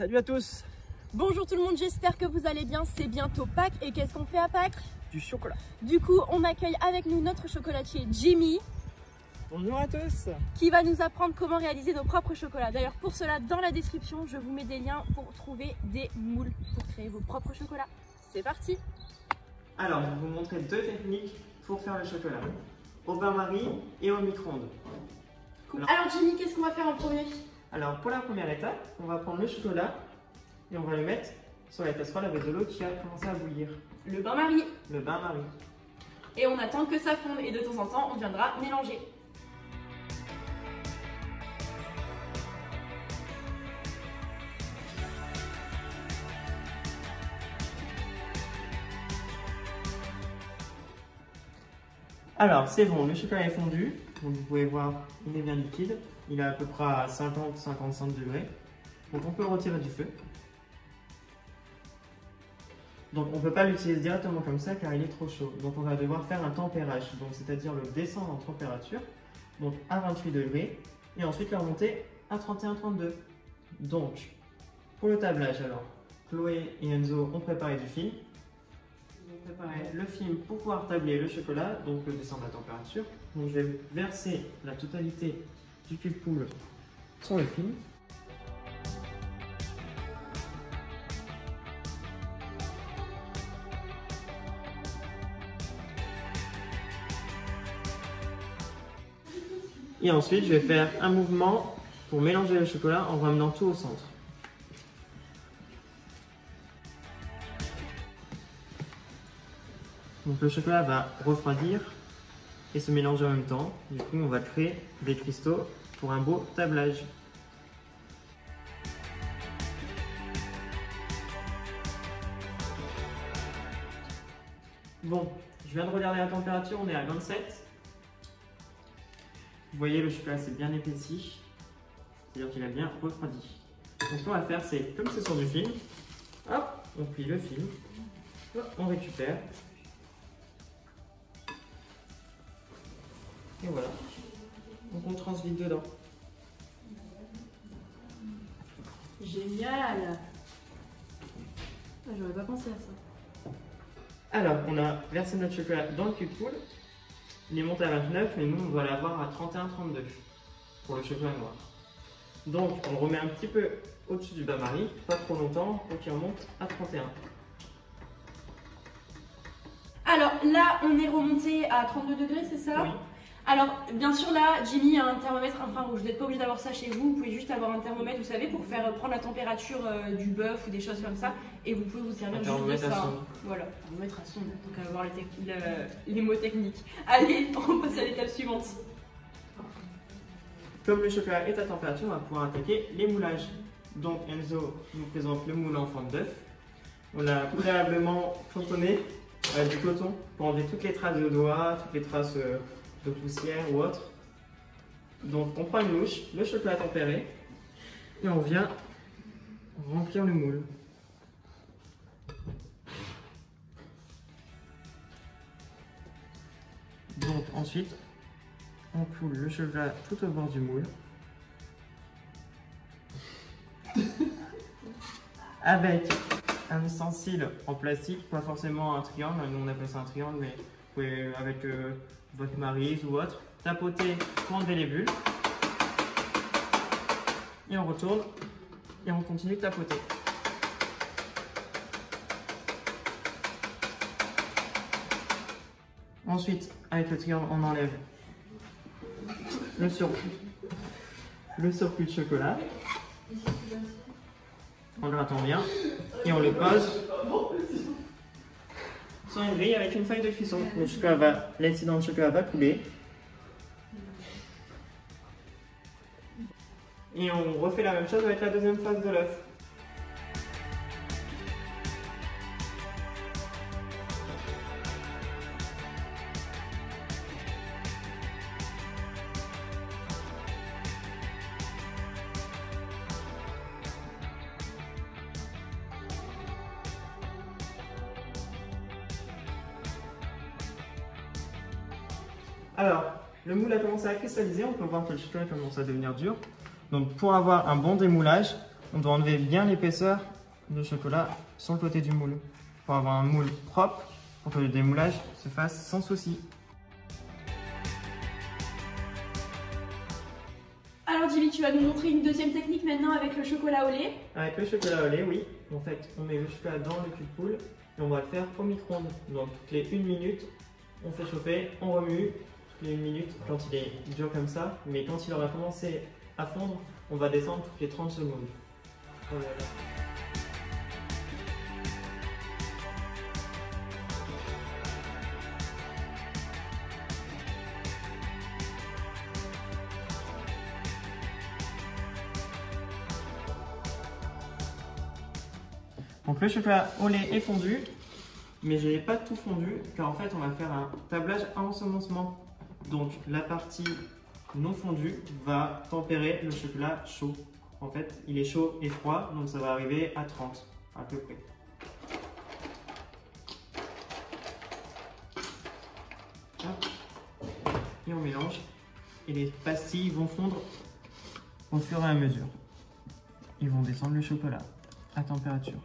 Salut à tous. Bonjour tout le monde, j'espère que vous allez bien. C'est bientôt Pâques et qu'est-ce qu'on fait à Pâques? Du chocolat. Du coup, on accueille avec nous notre chocolatier Jimmy. Bonjour à tous. Qui va nous apprendre comment réaliser nos propres chocolats. D'ailleurs, pour cela, dans la description, je vous mets des liens pour trouver des moules pour créer vos propres chocolats. C'est parti. Alors, je vais vous montrer deux techniques pour faire le chocolat. Au bain-marie et au micro-ondes. Cool. Alors Jimmy, qu'est-ce qu'on va faire en premier? Alors, pour la première étape, on va prendre le chocolat et on va le mettre sur la casserole avec de l'eau qui a commencé à bouillir. Le bain-marie. Le bain-marie. Et on attend que ça fonde et de temps en temps, on viendra mélanger. Alors, c'est bon, le chocolat est fondu. Donc, vous pouvez voir, il est bien liquide. Il est à peu près à 50-55 degrés. Donc, on peut le retirer du feu. Donc, on ne peut pas l'utiliser directement comme ça car il est trop chaud. Donc, on va devoir faire un tempérage. Donc, c'est-à-dire le descendre en température. Donc, à 28 degrés. Et ensuite, le remonter à 31-32. Donc, pour le tablage, alors, Chloé et Enzo ont préparé du film. Ils ont préparé le film pour pouvoir tabler le chocolat, donc le descendre à température. Donc, je vais verser la totalité du cul de poule sur le film. Et ensuite, je vais faire un mouvement pour mélanger le chocolat en ramenant tout au centre. Donc le chocolat va refroidir et se mélanger en même temps. Du coup, on va créer des cristaux pour un beau tablage. Bon, je viens de regarder la température, on est à 27. Vous voyez, le chocolat s'est bien épaissi, c'est-à-dire qu'il a bien refroidi. Donc ce qu'on va faire, c'est, comme c'est sur du film, hop, on plie le film, hop, on récupère. Et voilà, donc on transvide dedans. Génial. J'aurais pas pensé à ça. Alors, on a versé notre chocolat dans le cul de poule. Il est monté à 29, mais nous, on va l'avoir à 31-32 pour le chocolat noir. Donc, on le remet un petit peu au-dessus du bain-marie, pas trop longtemps, pour qu'il remonte à 31. Alors là, on est remonté à 32 degrés, c'est ça? Oui. Alors, bien sûr, là, Jimmy a un thermomètre infrarouge. Vous n'êtes pas obligé d'avoir ça chez vous. Vous pouvez juste avoir un thermomètre, vous savez, pour faire prendre la température du bœuf ou des choses comme ça. Et vous pouvez vous servir juste de ça. Voilà, thermomètre à son, donc avoir les mots techniques. Allez, on passe à l'étape suivante. Comme le chocolat est à température, on va pouvoir attaquer les moulages. Donc Enzo nous présente le moule en forme d'œuf. On l'a préalablement cotonné avec du coton pour enlever toutes les traces de doigts, toutes les traces de poussière ou autre. Donc on prend une louche, le chocolat tempéré et on vient remplir le moule. Donc ensuite on coule le chocolat tout au bord du moule avec un ustensile en plastique, pas forcément un triangle, nous on appelle ça un triangle, mais vous pouvez avec votre maryse ou autre, tapoter pour enlever les bulles. Et on retourne et on continue de tapoter. Ensuite, avec le triangle, on enlève le surplus de chocolat. On grattant bien et on le pose sur une grille avec une feuille de cuisson. L'incident de chocolat va couler. Et on refait la même chose avec la deuxième phase de l'œuf. Alors, le moule a commencé à cristalliser, on peut voir que le chocolat commence à devenir dur. Donc pour avoir un bon démoulage, on doit enlever bien l'épaisseur de chocolat sur le côté du moule pour avoir un moule propre pour que le démoulage se fasse sans souci. Alors Jimmy, tu vas nous montrer une deuxième technique maintenant avec le chocolat au lait. Avec le chocolat au lait, oui. En fait, on met le chocolat dans le cul de poule et on va le faire au micro-ondes. Donc toutes les 1 minute, on fait chauffer, on remue toutes les 1 minute quand il est dur comme ça. Mais quand il aura commencé à fondre, on va descendre toutes les 30 secondes. Voilà. Donc le chocolat au lait est fondu, mais je n'ai pas tout fondu car en fait on va faire un tablage à ensemencement. Donc la partie non fondue va tempérer le chocolat chaud. En fait il est chaud et froid, donc ça va arriver à 30 à peu près. Hop. Et on mélange et les pastilles vont fondre au fur et à mesure. Ils vont descendre le chocolat à température.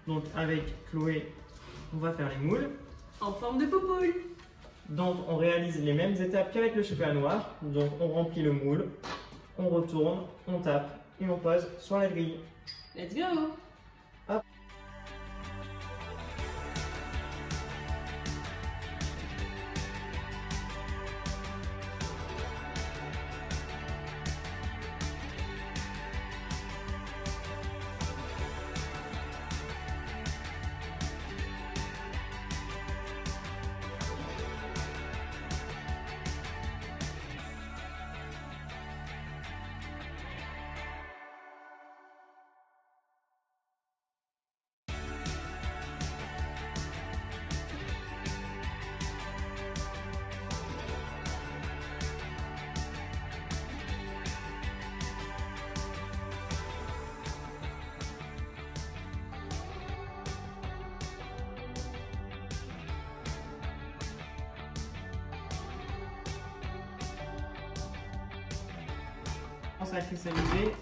Donc avec Chloé, on va faire les moules. En forme de poupoule. Donc on réalise les mêmes étapes qu'avec le chocolat noir. Donc on remplit le moule, on retourne, on tape et on pose sur la grille. Let's go. Hop. Ça a cristallisé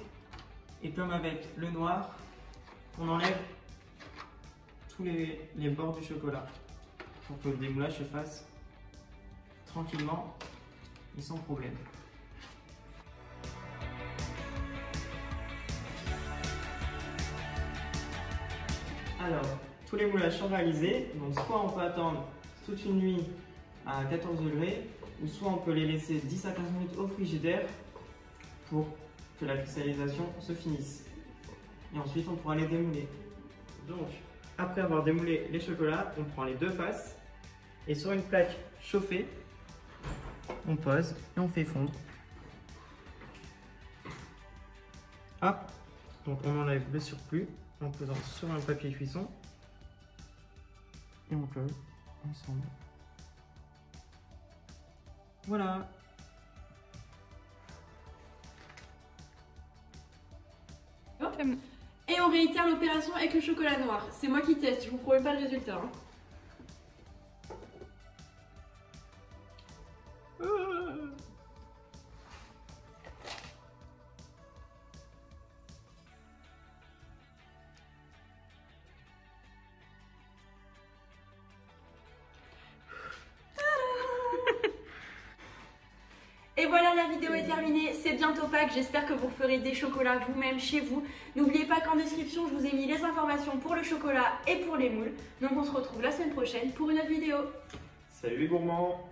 et comme avec le noir, on enlève tous les bords du chocolat pour que le démoulage se fasse tranquillement et sans problème. Alors, tous les moulages sont réalisés, donc soit on peut attendre toute une nuit à 14 degrés, ou soit on peut les laisser 10 à 15 minutes au frigidaire pour que la cristallisation se finisse. Et ensuite on pourra les démouler. Donc, après avoir démoulé les chocolats, on prend les deux faces et sur une plaque chauffée, on pose et on fait fondre. Hop, donc on enlève le surplus en posant sur un papier cuisson et on colle ensemble. Voilà. Et on réitère l'opération avec le chocolat noir. C'est moi qui teste, je vous promets pas le résultat. Hein. Et voilà, la vidéo est terminée, c'est bientôt Pâques, j'espère que vous ferez des chocolats vous-même chez vous. N'oubliez pas qu'en description, je vous ai mis les informations pour le chocolat et pour les moules. Donc on se retrouve la semaine prochaine pour une autre vidéo. Salut les gourmands!